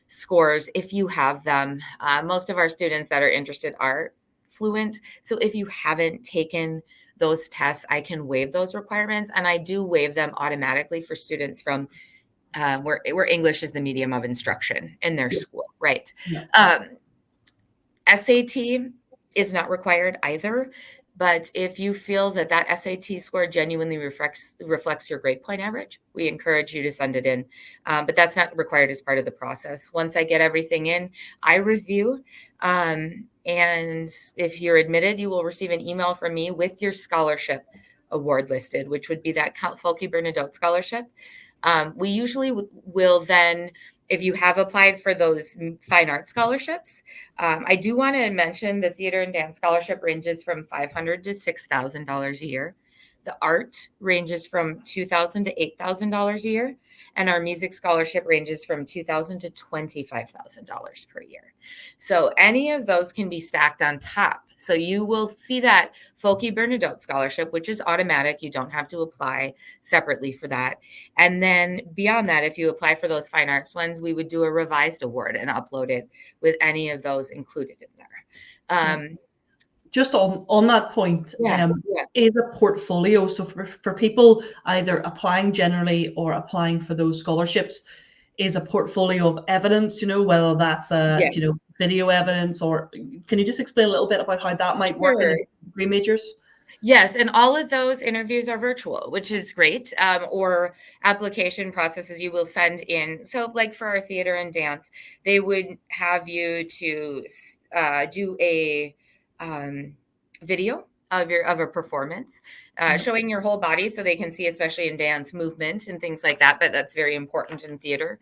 scores, if you have them. Most of our students that are interested are fluent. So if you haven't taken those tests, I can waive those requirements. And I do waive them automatically for students from where English is the medium of instruction in their school, right? SAT is not required either. But if you feel that SAT score genuinely reflects your grade point average, we encourage you to send it in. But that's not required as part of the process. Once I get everything in, I review. And if you're admitted, you will receive an email from me with your scholarship award listed, which would be that Count Folke Bernadotte scholarship. We usually will then if you have applied for those fine art scholarships, I do want to mention the theater and dance scholarship ranges from $500 to $6,000 a year. The art ranges from $2,000 to $8,000 a year, and our music scholarship ranges from $2,000 to $25,000 per year. So any of those can be stacked on top. So you will see that Folke Bernadotte scholarship, which is automatic. You don't have to apply separately for that. And then beyond that, if you apply for those fine arts ones, we would do a revised award and upload it with any of those included in there. Just on that point, Yeah. is a portfolio. So for people either applying generally or applying for those scholarships, is a portfolio of evidence, whether that's Yes. video evidence, or can you just explain a little bit about how that might work in degree majors? Yes, and all of those interviews are virtual, which is great. Or application processes you will send in. So like for our theater and dance, they would have you to do a video of a performance, showing your whole body so they can see, especially in dance, movement and things like that. But that's very important in theater.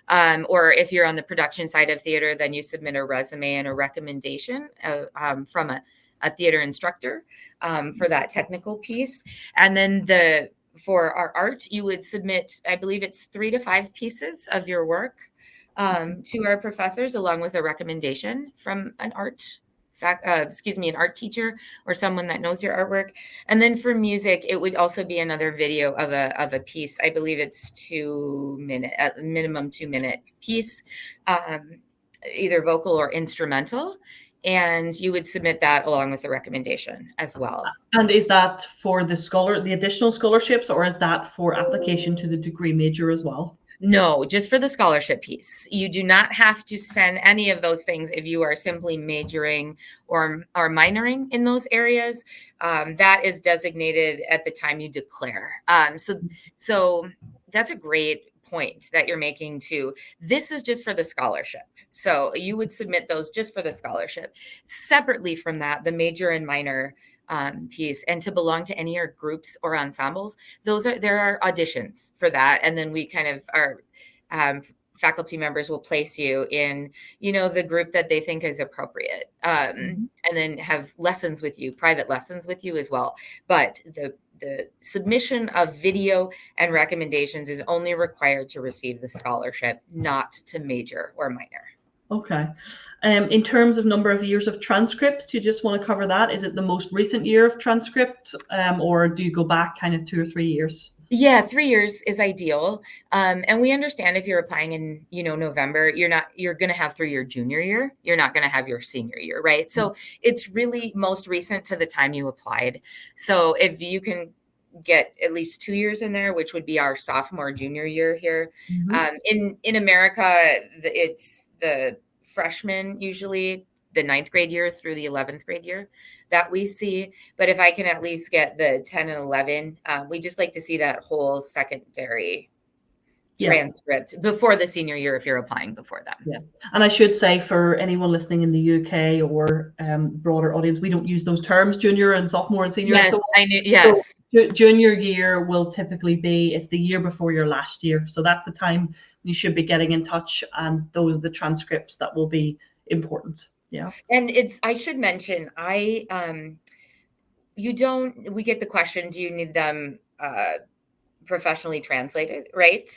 Or if you're on the production side of theater, then you submit a resume and a recommendation from a theater instructor for that technical piece. And then for our art, you would submit, I believe it's 3 to 5 pieces of your work to our professors, along with a recommendation from an art teacher or someone that knows your artwork. And then for music, it would also be another video of a piece. I believe it's 2 minute, at minimum 2 minute piece, either vocal or instrumental. And you would submit that along with the recommendation as well. And is that for the additional scholarships, or is that for application to the degree major as well? No, just for the scholarship piece. You do not have to send any of those things if you are simply majoring or minoring in those areas. That is designated at the time you declare. So that's a great point that you're making too. This is just for the scholarship. So you would submit those just for the scholarship. Separately from that, the major and minor piece, and to belong to any of groups or ensembles, there are auditions for that. And then we kind of our faculty members will place you in, the group that they think is appropriate. And then have lessons with you, private lessons with you as well. But the submission of video and recommendations is only required to receive the scholarship, not to major or minor. Okay. In terms of number of years of transcripts, do you just want to cover that? Is it the most recent year of transcript, or do you go back kind of 2 or 3 years? Yeah, 3 years is ideal. And we understand if you're applying in, November, you're going to have through your junior year. You're not going to have your senior year, right? So it's really most recent to the time you applied. So if you can get at least 2 years in there, which would be our sophomore, junior year here. In America, it's the freshmen, usually the 9th grade year through the 11th grade year that we see. But if I can at least get the 10 and 11, we just like to see that whole secondary transcript before the senior year if you're applying before that. Yeah. And I should say, for anyone listening in the UK or broader audience, we don't use those terms, junior and sophomore and senior. Yes, I knew. Yes. So junior year will typically it's the year before your last year. So that's the time you should be getting in touch, and those are the transcripts that will be important. Yeah. And I should mention, we get the question, do you need them professionally translated, right?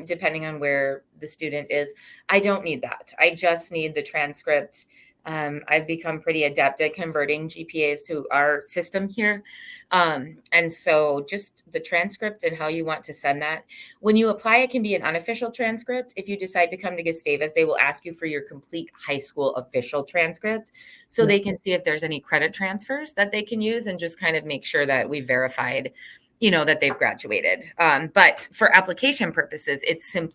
Depending on where the student is. I don't need that. I just need the transcript. I've become pretty adept at converting GPAs to our system here. And so just the transcript and how you want to send that. When you apply, it can be an unofficial transcript. If you decide to come to Gustavus, they will ask you for your complete high school official transcript, so they can see if there's any credit transfers that they can use, and just kind of make sure that we verified, that they've graduated. But for application purposes, it can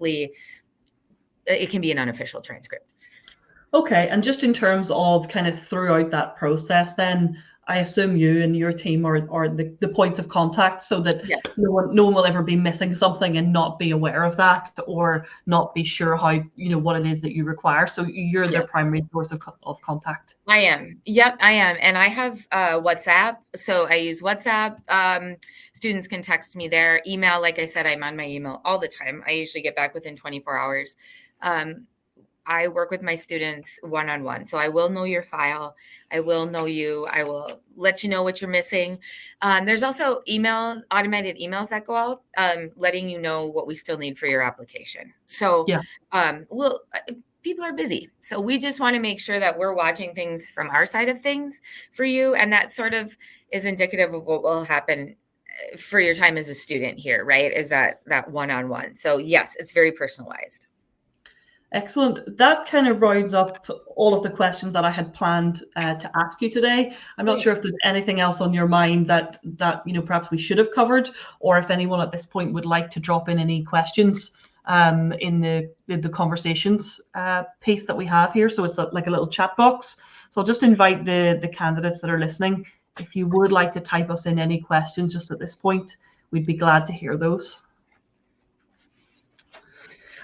be an unofficial transcript. Okay. And just in terms of kind of throughout that process, then I assume you and your team are the points of contact, so that no one will ever be missing something and not be aware of that, or not be sure how, what it is that you require. So you're their primary source of contact. I am. Yep, I am. And I have WhatsApp. So I use WhatsApp. Students can text me there. Email, like I said, I'm on my email all the time. I usually get back within 24 hours. I work with my students one-on-one. So I will know your file. I will know you. I will let you know what you're missing. There's also emails, automated emails that go out, letting you know what we still need for your application. So Yeah. People are busy. So we just want to make sure that we're watching things from our side of things for you. And that sort of is indicative of what will happen for your time as a student here, right? Is that one-on-one. So yes, it's very personalized. Excellent. That kind of rounds up all of the questions that I had planned to ask you today. I'm not sure if there's anything else on your mind that perhaps we should have covered, or if anyone at this point would like to drop in any questions in the conversations piece that we have here. So it's like a little chat box. So I'll just invite the candidates that are listening. If you would like to type us in any questions just at this point, we'd be glad to hear those.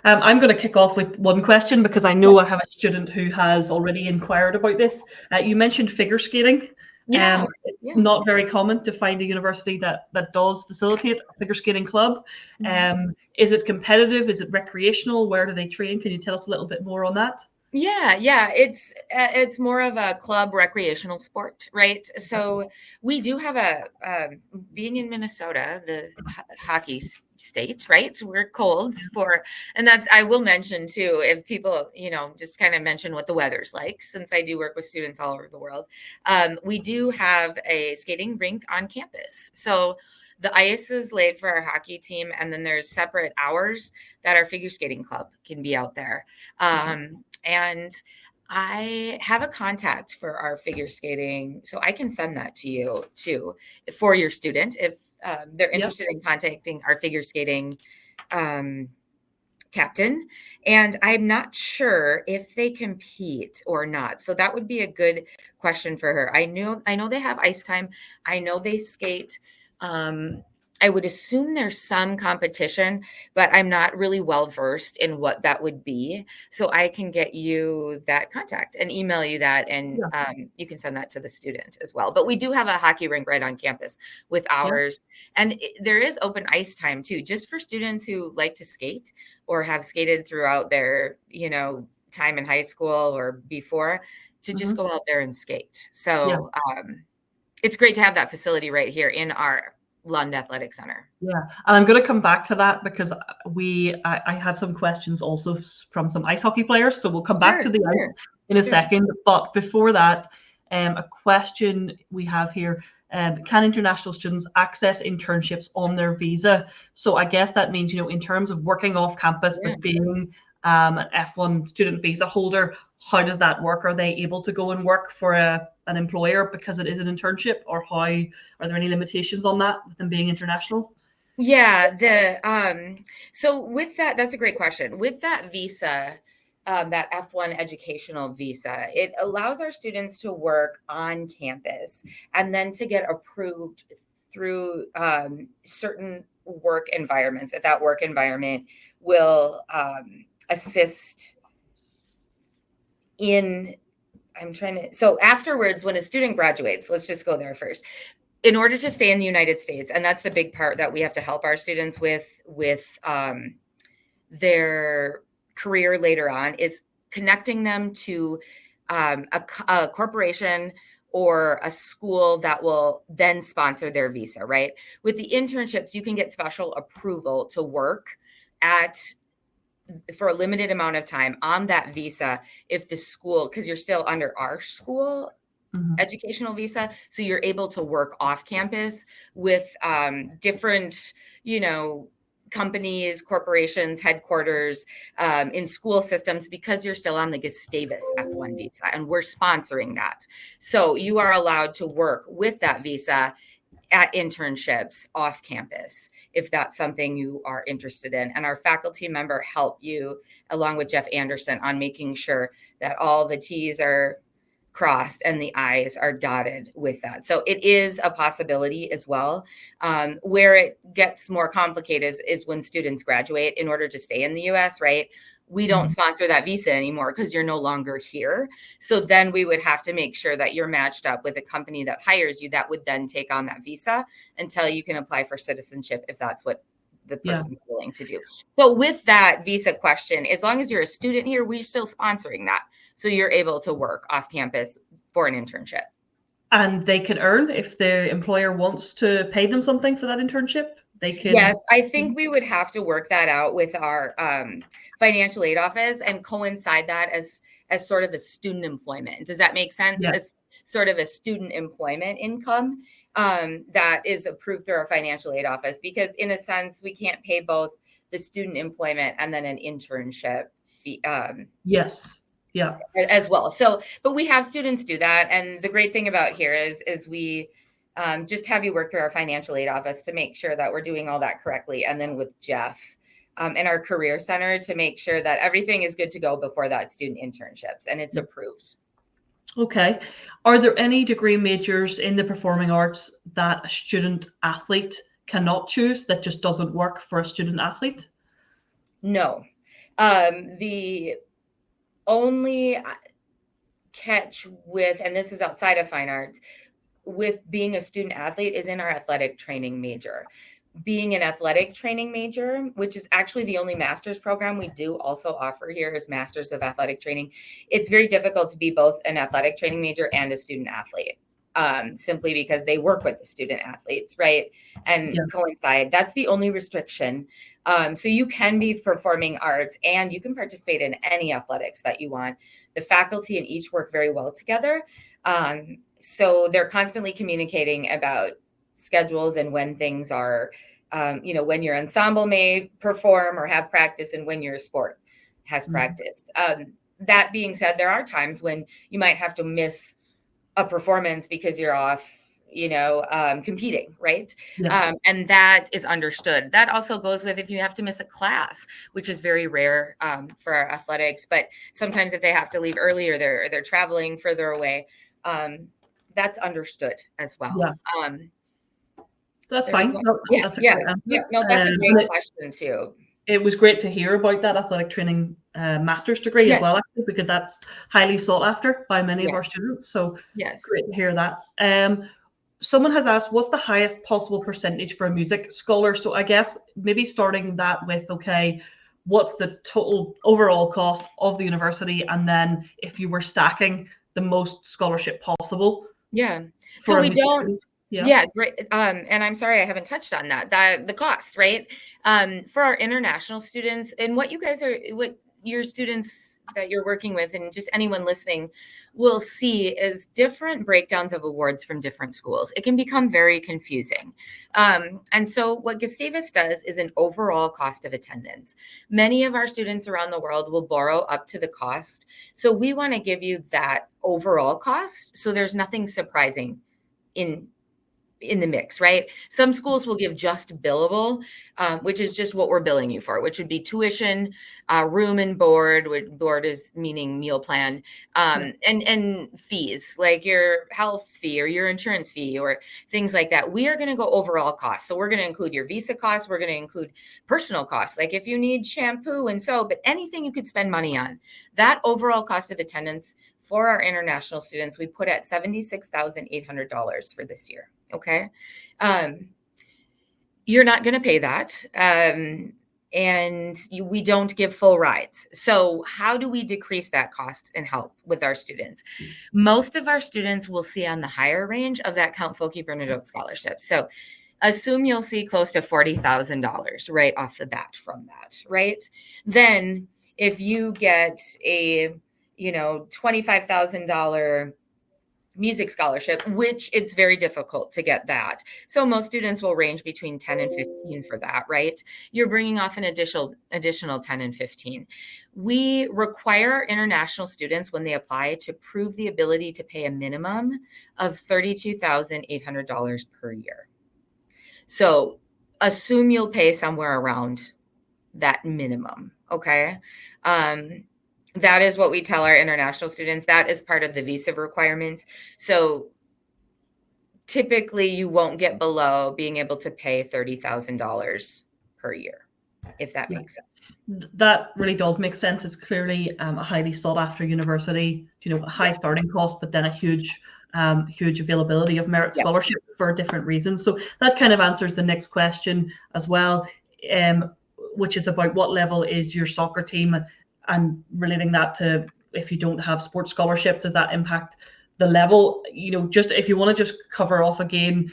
I'm going to kick off with one question because I know I have a student who has already inquired about this. You mentioned figure skating. It's not very common to find a university that does facilitate a figure skating club. Is it competitive? Is it recreational? Where do they train? Can you tell us a little bit more on that? Yeah, it's more of a club recreational sport, right? So we do have being in Minnesota, the hockey state, right? We're cold and that's, I will mention too, if people, just kind of mention what the weather's like, since I do work with students all over the world. We do have a skating rink on campus. So the ice is laid for our hockey team, and then there's separate hours that our figure skating club can be out there. And I have a contact for our figure skating, so I can send that to you too for your student if they're interested in contacting our figure skating captain. And I'm not sure if they compete or not. So that would be a good question for her. I know they have ice time. I know they skate. I would assume there's some competition, but I'm not really well versed in what that would be. So I can get you that contact and email you that, and you can send that to the student as well. But we do have a hockey rink right on campus with hours, and there is open ice time too, just for students who like to skate or have skated throughout their, time in high school or before, to just go out there and skate. So it's great to have that facility right here in our Lund Athletic Center. Yeah, and I'm going to come back to that because I have some questions also from some ice hockey players. So we'll come back to the ice in a second. But before that, a question we have here: can international students access internships on their visa? So I guess that means, in terms of working off campus, but being an F1 student visa holder, how does that work? Are they able to go and work for an employer because it is an internship, or are there any limitations on that with them being international? So with that's a great question. With that visa, that F1 educational visa, it allows our students to work on campus and then to get approved through certain work environments. If that work environment will assist in, so afterwards, when a student graduates, let's just go there first. In order to stay in the United States, and that's the big part that we have to help our students with their career later on, is connecting them to a corporation or a school that will then sponsor their visa, right? With the internships, you can get special approval to work for a limited amount of time on that visa if the school, because you're still under our school educational visa, so you're able to work off campus with different, companies, corporations, headquarters, in school systems, because you're still on the Gustavus F1 visa, and we're sponsoring that. So you are allowed to work with that visa at internships off campus, if that's something you are interested in. And our faculty member help you, along with Jeff Anderson, on making sure that all the T's are crossed and the I's are dotted with that. So it is a possibility as well. Where it gets more complicated is when students graduate. In order to stay in the US, right? We don't sponsor that visa anymore because you're no longer here. So then we would have to make sure that you're matched up with a company that hires you that would then take on that visa until you can apply for citizenship, if that's what the person's willing to do. So with that visa question, as long as you're a student here, we're still sponsoring that. So you're able to work off campus for an internship. And they can earn if the employer wants to pay them something for that internship. They can. Yes, I think we would have to work that out with our financial aid office and coincide that as sort of a student employment. Does that make sense? Yeah. As sort of a student employment income that is approved through our financial aid office, because in a sense, we can't pay both the student employment and then an internship fee. Yes. Yeah. As well. So, but we have students do that. And the great thing about here is we just have you work through our financial aid office to make sure that we're doing all that correctly. And then with Jeff and our career center to make sure that everything is good to go before that student internships and it's approved. Okay. Are there any degree majors in the performing arts that a student athlete cannot choose, that just doesn't work for a student athlete? No. The only catch with, and this is outside of fine arts, with being a student athlete is in our athletic training major. Being an athletic training major, which is actually the only master's program we do also offer here, is Masters of Athletic Training. It's very difficult to be both an athletic training major and a student athlete, simply because they work with the student athletes, right? And coincide. That's the only restriction. So you can be performing arts and you can participate in any athletics that you want. The faculty and each work very well together. So they're constantly communicating about schedules and when things are, when your ensemble may perform or have practice and when your sport has practice. That being said, there are times when you might have to miss a performance because you're off, competing, right? Yeah. And that is understood. That also goes with if you have to miss a class, which is very rare for our athletics. But sometimes if they have to leave early or they're traveling further away, that's understood as well. Yeah. That's fine. That's a great question too. It was great to hear about that athletic training master's degree as well, actually, because that's highly sought after by many of our students. So great to hear that. Someone has asked, what's the highest possible percentage for a music scholar? So I guess maybe starting that with, okay, what's the total overall cost of the university? And then if you were stacking the most scholarship possible. Yeah. So we don't. Yeah, great. And I'm sorry I haven't touched on that. The cost, right? For our international students and what your students that you're working with and just anyone listening will see is different breakdowns of awards from different schools. It can become very confusing. And so what Gustavus does is an overall cost of attendance. Many of our students around the world will borrow up to the cost. So we want to give you that overall cost. So there's nothing surprising in the mix, right? Some schools will give just billable, which is just what we're billing you for, which would be tuition, room and board. Board is meaning meal plan, and fees like your health fee or your insurance fee or things like that. We are going to go overall costs. So we're going to include your visa costs. We're going to include personal costs, like if you need shampoo and soap, but anything you could spend money on. That overall cost of attendance for our international students, we put at $76,800 for this year. Okay. You're not going to pay that. We don't give full rides. So how do we decrease that cost and help with our students? Most of our students will see on the higher range of that Count Folke Bernadotte scholarship. So assume you'll see close to $40,000 right off the bat from that, right? Then if you get a, $25,000 music scholarship, which it's very difficult to get that. So most students will range between 10 and 15 for that, right? You're bringing off an additional 10 and 15. We require our international students when they apply to prove the ability to pay a minimum of $32,800 per year. So assume you'll pay somewhere around that minimum, okay? That is what we tell our international students. That is part of the visa requirements. So typically you won't get below being able to pay $30,000 per year, if that makes sense. That really does make sense. It's clearly a highly sought after university, a high starting cost, but then a huge availability of merit scholarship for different reasons. So that kind of answers the next question as well. which is about what level is your soccer team, and relating that to if you don't have sports scholarships, does that impact the level? You know, just if you want to just cover off again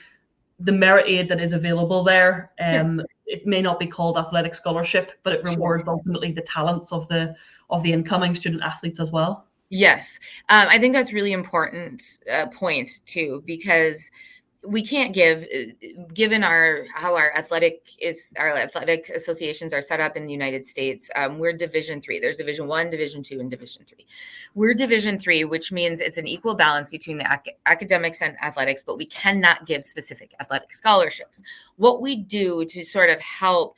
the merit aid that is available there. It may not be called athletic scholarship, but it rewards ultimately the talents of the incoming student athletes as well. Yes, I think that's really important point too, because we can't give, given how our athletic associations are set up in the United States. We're Division III. There's Division I, Division II, and Division III. We're Division III, which means it's an equal balance between the academics and athletics, but we cannot give specific athletic scholarships. What we do to sort of help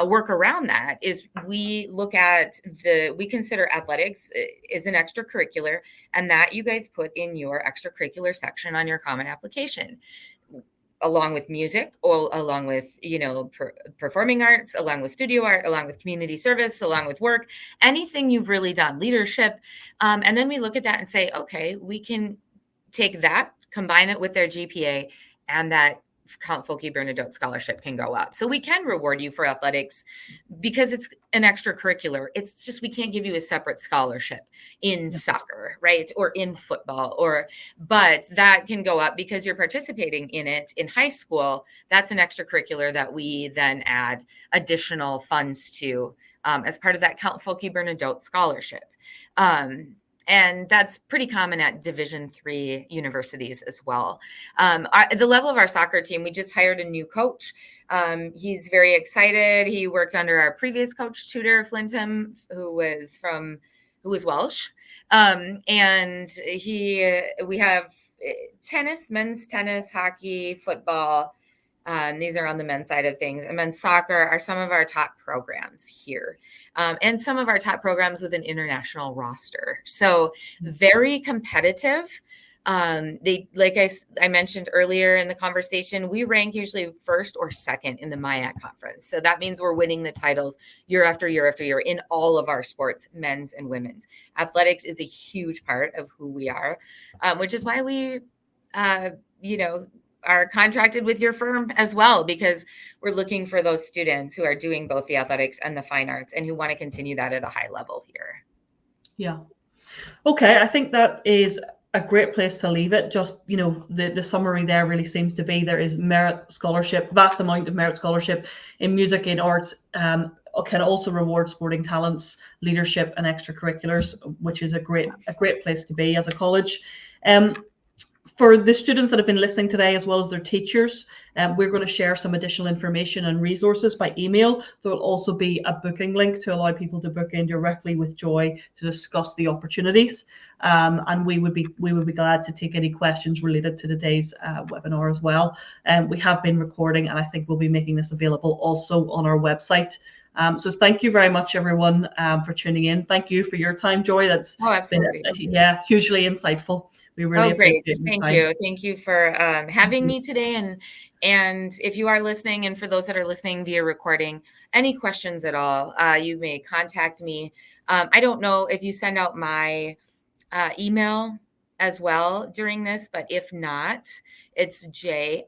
work around that is we consider athletics is an extracurricular, and that you guys put in your extracurricular section on your common application, along with music, or along with, performing arts, along with studio art, along with community service, along with work, anything you've really done, leadership. And then we look at that and say, okay, we can take that, combine it with their GPA, and that Count Folke Bernadotte scholarship can go up. So we can reward you for athletics because it's an extracurricular. It's just we can't give you a separate scholarship in soccer, right? Or in football, but that can go up because you're participating in it in high school. That's an extracurricular that we then add additional funds to as part of that Count Folke Bernadotte scholarship. And that's pretty common at Division III universities as well. The level of our soccer team, we just hired a new coach. He's very excited. He worked under our previous coach, Tudor Flintham, who was Welsh. And we have tennis, men's tennis, hockey, football. These are on the men's side of things. And men's soccer are some of our top programs here. And some of our top programs with an international roster. So very competitive. Like I mentioned earlier in the conversation, we rank usually first or second in the MIAC conference. So that means we're winning the titles year after year after year in all of our sports, men's and women's. Athletics is a huge part of who we are, which is why we, are contracted with your firm as well, because we're looking for those students who are doing both the athletics and the fine arts and who want to continue that at a high level here. Yeah. Okay. I think that is a great place to leave it. Just, the summary there really seems to be there is merit scholarship, vast amount of merit scholarship in music, in arts, can also reward sporting talents, leadership, and extracurriculars, which is a great place to be as a college. For the students that have been listening today, as well as their teachers, we're going to share some additional information and resources by email. There will also be a booking link to allow people to book in directly with Joy to discuss the opportunities. And we would be glad to take any questions related to today's webinar as well. We have been recording, and I think we'll be making this available also on our website. So thank you very much, everyone, for tuning in. Thank you for your time, Joy. That's been hugely insightful. We really appreciate it. Thank you. Thank you for having me today. And if you are listening, and for those that are listening via recording, any questions at all, you may contact me. I don't know if you send out my email as well during this, but if not, it's JREESE2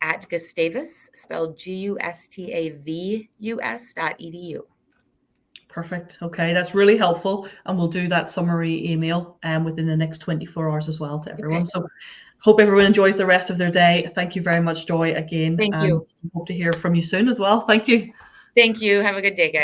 at Gustavus, spelled GUSTAVUS.edu. Perfect. Okay, that's really helpful, and we'll do that summary email within the next 24 hours as well to everyone. Okay. So hope everyone enjoys the rest of their day. Thank you very much, Joy, again. Thank you. Hope to hear from you soon as well. Thank you. Thank you. Have a good day, guys.